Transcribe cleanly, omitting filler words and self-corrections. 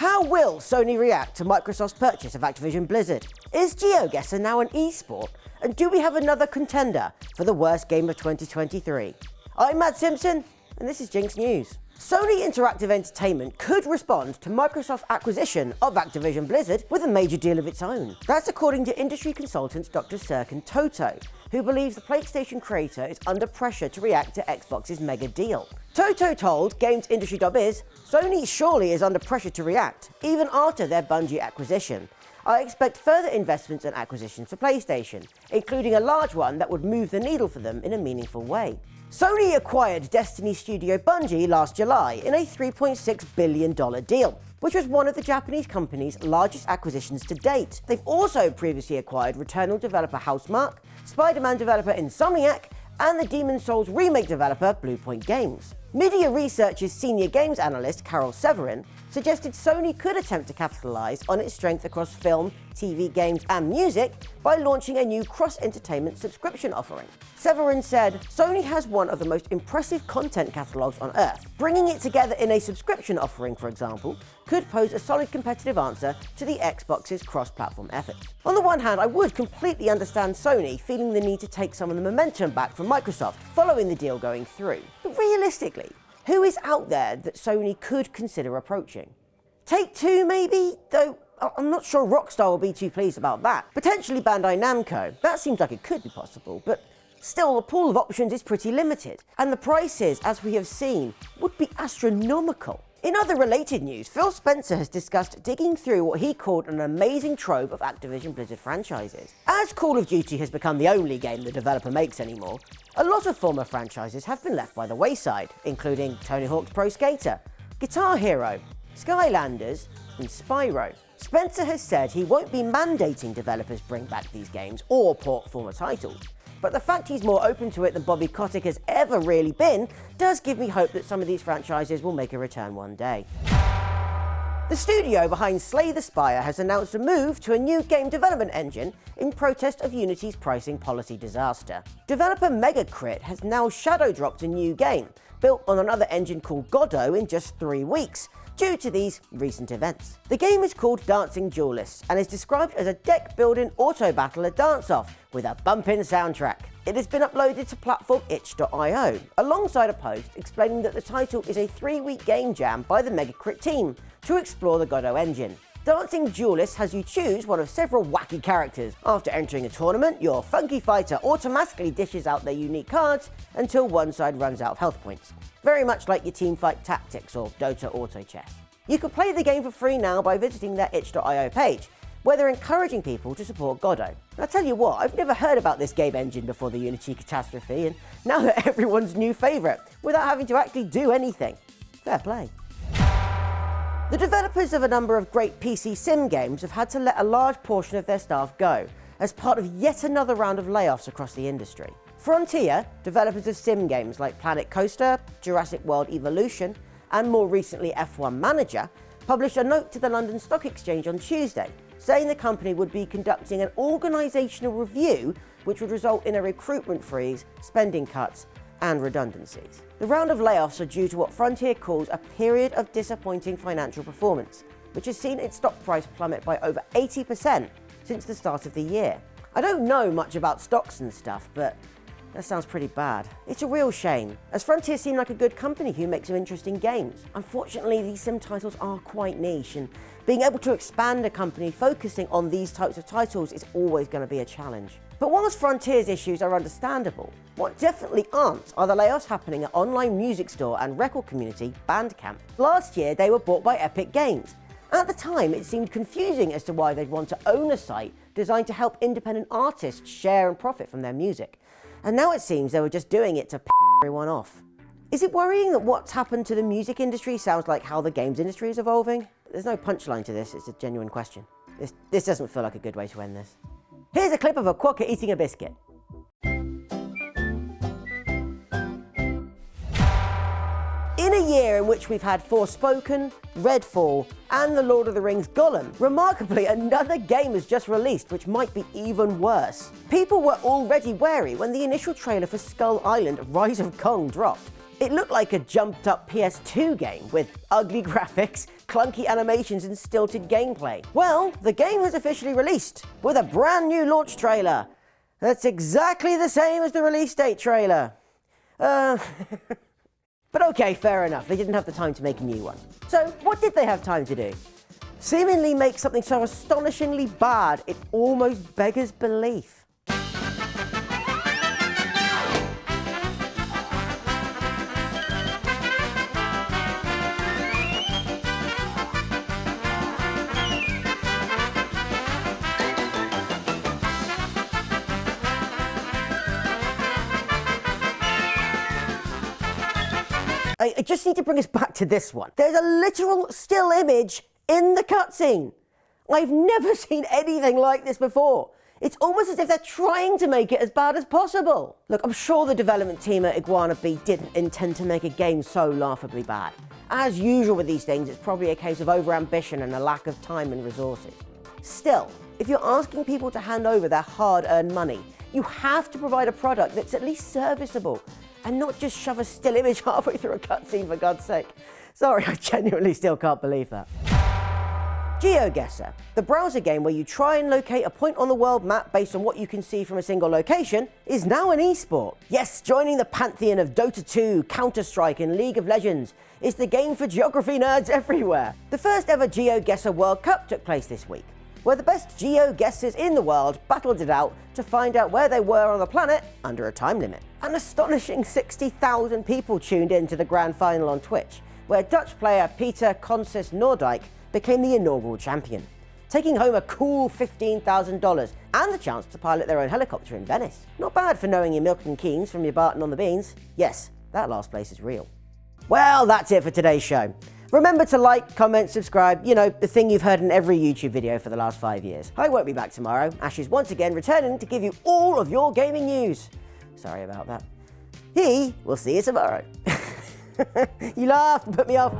How will Sony react to Microsoft's purchase of Activision Blizzard? Is Geoguessr now an esport? And do we have another contender for the worst game of 2023? I'm Matt Simpson, and this is GINX News. Sony Interactive Entertainment could respond to Microsoft's acquisition of Activision Blizzard with a major deal of its own. That's according to industry consultants Dr. Serkan Toto, who believes the PlayStation creator is under pressure to react to Xbox's mega deal. Toto told GamesIndustry.biz, Sony surely is under pressure to react, even after their Bungie acquisition. I expect further investments and acquisitions for PlayStation, including a large one that would move the needle for them in a meaningful way. Sony acquired Destiny studio Bungie last July in a $3.6 billion deal, which was one of the Japanese company's largest acquisitions to date. They've also previously acquired Returnal developer Housemarque, Spider-Man developer Insomniac, and the Demon's Souls remake developer Bluepoint Games. Media Research's senior games analyst Carol Severin suggested Sony could attempt to capitalize on its strength across film, TV, games, and music by launching a new cross-entertainment subscription offering. Severin said, Sony has one of the most impressive content catalogs on Earth. Bringing it together in a subscription offering, for example, could pose a solid competitive answer to the Xbox's cross-platform efforts. On the one hand, I would completely understand Sony feeling the need to take some of the momentum back from Microsoft following the deal going through. But realistically, who is out there that Sony could consider approaching? Take-Two, maybe? Though I'm not sure Rockstar will be too pleased about that. Potentially Bandai Namco. That seems like it could be possible, but still, the pool of options is pretty limited, and the prices, as we have seen, would be astronomical. In other related news, Phil Spencer has discussed digging through what he called an amazing trove of Activision Blizzard franchises. As Call of Duty has become the only game the developer makes anymore, a lot of former franchises have been left by the wayside, including Tony Hawk's Pro Skater, Guitar Hero, Skylanders, and Spyro. Spencer has said he won't be mandating developers bring back these games or port former titles, but the fact he's more open to it than Bobby Kotick has ever really been does give me hope that some of these franchises will make a return one day. The studio behind Slay the Spire has announced a move to a new game development engine in protest of Unity's pricing policy disaster. Developer Megacrit has now shadow-dropped a new game, built on another engine called Godot, in just 3 weeks, due to these recent events. The game is called Dancing Duelists and is described as a deck-building auto-battler dance-off with a bumping soundtrack. It has been uploaded to platform itch.io, alongside a post explaining that the title is a 3-week game jam by the Megacrit team to explore the Godot engine. Dancing Duelists has you choose one of several wacky characters. After entering a tournament, your funky fighter automatically dishes out their unique cards until one side runs out of health points. Very much like your Teamfight Tactics or Dota Auto Chess. You can play the game for free now by visiting their itch.io page, where they're encouraging people to support Godot. I tell you what, I've never heard about this game engine before the Unity catastrophe, and now they're everyone's new favourite, without having to actually do anything. Fair play. The developers of a number of great PC sim games have had to let a large portion of their staff go, as part of yet another round of layoffs across the industry. Frontier, developers of sim games like Planet Coaster, Jurassic World Evolution, and more recently F1 Manager, published a note to the London Stock Exchange on Tuesday, saying the company would be conducting an organisational review which would result in a recruitment freeze, spending cuts, and redundancies. The round of layoffs are due to what Frontier calls a period of disappointing financial performance, which has seen its stock price plummet by over 80% since the start of the year. I don't know much about stocks and stuff, but that sounds pretty bad. It's a real shame, as Frontier seem like a good company who makes some interesting games. Unfortunately, these sim titles are quite niche, and being able to expand a company focusing on these types of titles is always going to be a challenge. But whilst Frontier's issues are understandable, what definitely aren't are the layoffs happening at online music store and record community Bandcamp. Last year, they were bought by Epic Games. At the time, it seemed confusing as to why they'd want to own a site designed to help independent artists share and profit from their music. And now it seems they were just doing it to piss everyone off. Is it worrying that what's happened to the music industry sounds like how the games industry is evolving? There's no punchline to this, it's a genuine question. This doesn't feel like a good way to end this. Here's a clip of a quokka eating a biscuit. In a year in which we've had Forspoken, Redfall, and The Lord of the Rings Gollum, remarkably, another game has just released which might be even worse. People were already wary when the initial trailer for Skull Island Rise of Kong dropped. It looked like a jumped up PS2 game with ugly graphics, clunky animations and stilted gameplay? Well, the game has officially released with a brand new launch trailer. That's exactly the same as the release date trailer. But okay, fair enough. They didn't have the time to make a new one. So what did they have time to do? Seemingly make something so astonishingly bad it almost beggars belief. I just need to bring us back to this one. There's a literal still image in the cutscene. I've never seen anything like this before. It's almost as if they're trying to make it as bad as possible. Look, I'm sure the development team at Iguana Bee didn't intend to make a game so laughably bad. As usual with these things, it's probably a case of overambition and a lack of time and resources. Still, if you're asking people to hand over their hard-earned money, you have to provide a product that's at least serviceable, and not just shove a still image halfway through a cutscene, for God's sake. Sorry, I genuinely still can't believe that. Geoguessr, the browser game where you try and locate a point on the world map based on what you can see from a single location, is now an esport. Yes, joining the pantheon of Dota 2, Counter-Strike and League of Legends is the game for geography nerds everywhere. The first ever Geoguessr World Cup took place this week, where the best geoguessers in the world battled it out to find out where they were on the planet under a time limit. An astonishing 60,000 people tuned in to the grand final on Twitch, where Dutch player Peter Consus Noordijk became the inaugural champion, taking home a cool $15,000 and the chance to pilot their own helicopter in Venice. Not bad for knowing your Milton Keynes from your Barton on the Beans. Yes, that last place is real. Well, that's it for today's show. Remember to like, comment, subscribe, you know, the thing you've heard in every YouTube video for the last 5 years. I won't be back tomorrow. Ash is once again returning to give you all of your gaming news. Sorry about that. He will see you tomorrow. You laughed and put me off.